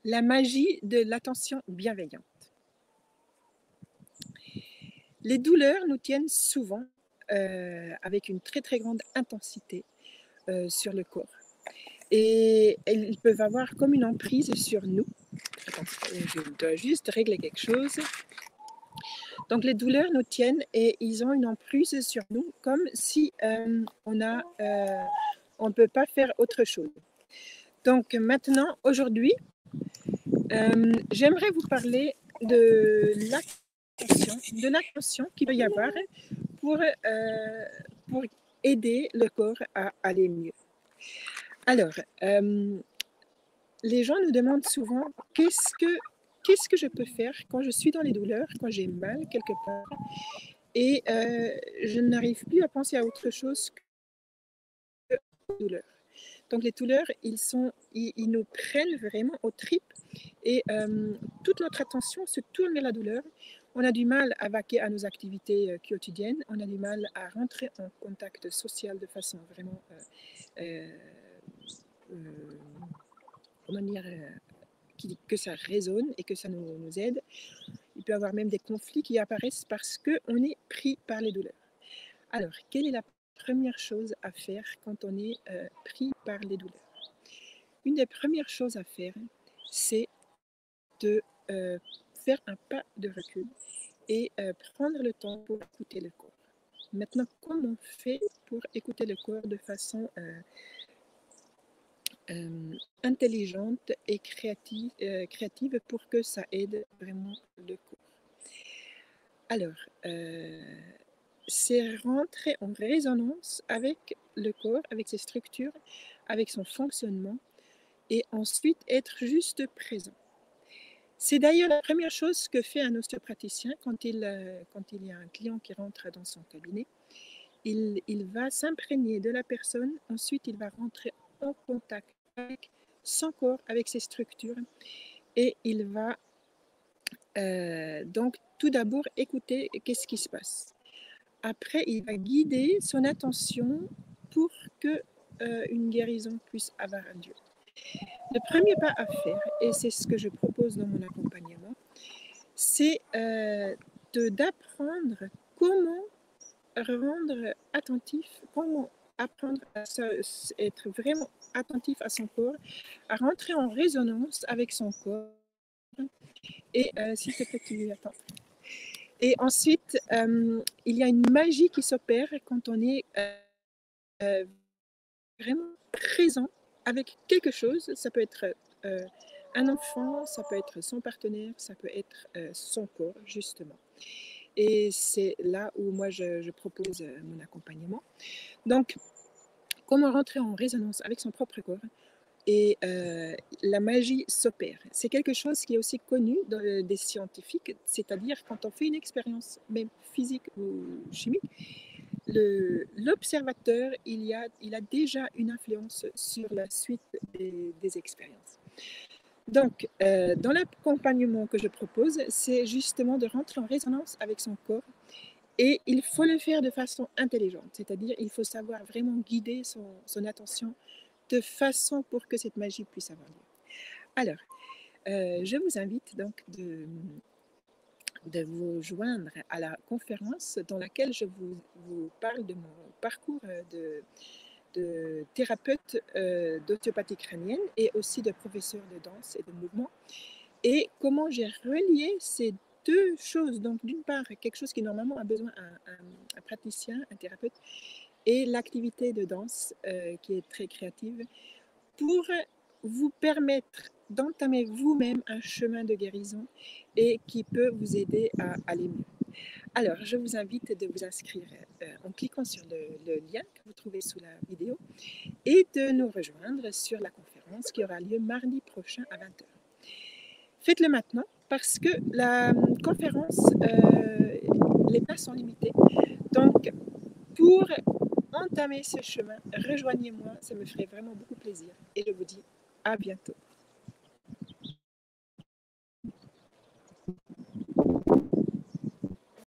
La magie de l'attention bienveillante. Les douleurs nous tiennent souvent avec une très très grande intensité sur le corps. Et elles peuvent avoir comme une emprise sur nous. Attends, je dois juste régler quelque chose. Donc les douleurs nous tiennent et ils ont une emprise sur nous comme si on ne peut pas faire autre chose. Donc maintenant, aujourd'hui, j'aimerais vous parler de l'attention qu'il peut y avoir pour aider le corps à aller mieux. Alors, les gens nous demandent souvent qu'est-ce que je peux faire quand je suis dans les douleurs, quand j'ai mal quelque part, et je n'arrive plus à penser à autre chose que les douleurs. Donc les douleurs, ils nous prennent vraiment aux tripes et toute notre attention se tourne vers la douleur. On a du mal à vaquer à nos activités quotidiennes, on a du mal à rentrer en contact social de façon vraiment, comment dire, que ça résonne et que ça nous aide. Il peut y avoir même des conflits qui apparaissent parce qu'on est pris par les douleurs. Alors, quelle est la première chose à faire quand on est pris par les douleurs? Une des premières choses à faire, c'est de faire un pas de recul et prendre le temps pour écouter le corps. Maintenant, comment on fait pour écouter le corps de façon intelligente et créative pour que ça aide vraiment le corps? Alors, c'est rentrer en résonance avec le corps, avec ses structures, avec son fonctionnement, et ensuite être juste présent. C'est d'ailleurs la première chose que fait un ostéopraticien quand il y a un client qui rentre dans son cabinet. Il va s'imprégner de la personne, ensuite il va rentrer en contact avec son corps, avec ses structures, et il va donc tout d'abord écouter qu'est-ce qui se passe. Après, il va guider son attention pour que une guérison puisse avoir lieu. Le premier pas à faire, et c'est ce que je propose dans mon accompagnement, c'est d'apprendre comment rendre attentif, comment apprendre à être vraiment attentif à son corps, à rentrer en résonance avec son corps. Et s'il te plaît, tu attends. Et ensuite, il y a une magie qui s'opère quand on est vraiment présent avec quelque chose. Ça peut être un enfant, ça peut être son partenaire, ça peut être son corps, justement. Et c'est là où moi je propose mon accompagnement. Donc, comment rentrer en résonance avec son propre corps et la magie s'opère. C'est quelque chose qui est aussi connu des scientifiques, c'est-à-dire quand on fait une expérience, même physique ou chimique, l'observateur, il a déjà une influence sur la suite des expériences. Donc, dans l'accompagnement que je propose, c'est justement de rentrer en résonance avec son corps et il faut le faire de façon intelligente, c'est-à-dire il faut savoir vraiment guider son attention de façon pour que cette magie puisse avoir lieu. Alors, je vous invite donc de vous joindre à la conférence dans laquelle je vous parle de mon parcours de thérapeute d'ostéopathie crânienne et aussi de professeur de danse et de mouvement, et comment j'ai relié ces deux choses. Donc, d'une part, quelque chose qui normalement a besoin un praticien, un thérapeute, et l'activité de danse qui est très créative, pour vous permettre d'entamer vous-même un chemin de guérison et qui peut vous aider à aller mieux. Alors, je vous invite de vous inscrire en cliquant sur le lien que vous trouvez sous la vidéo et de nous rejoindre sur la conférence qui aura lieu mardi prochain à 20h. Faites-le maintenant parce que la conférence, les places sont limitées. Donc, pour entamer ce chemin, rejoignez-moi, ça me ferait vraiment beaucoup plaisir. Et je vous dis à bientôt.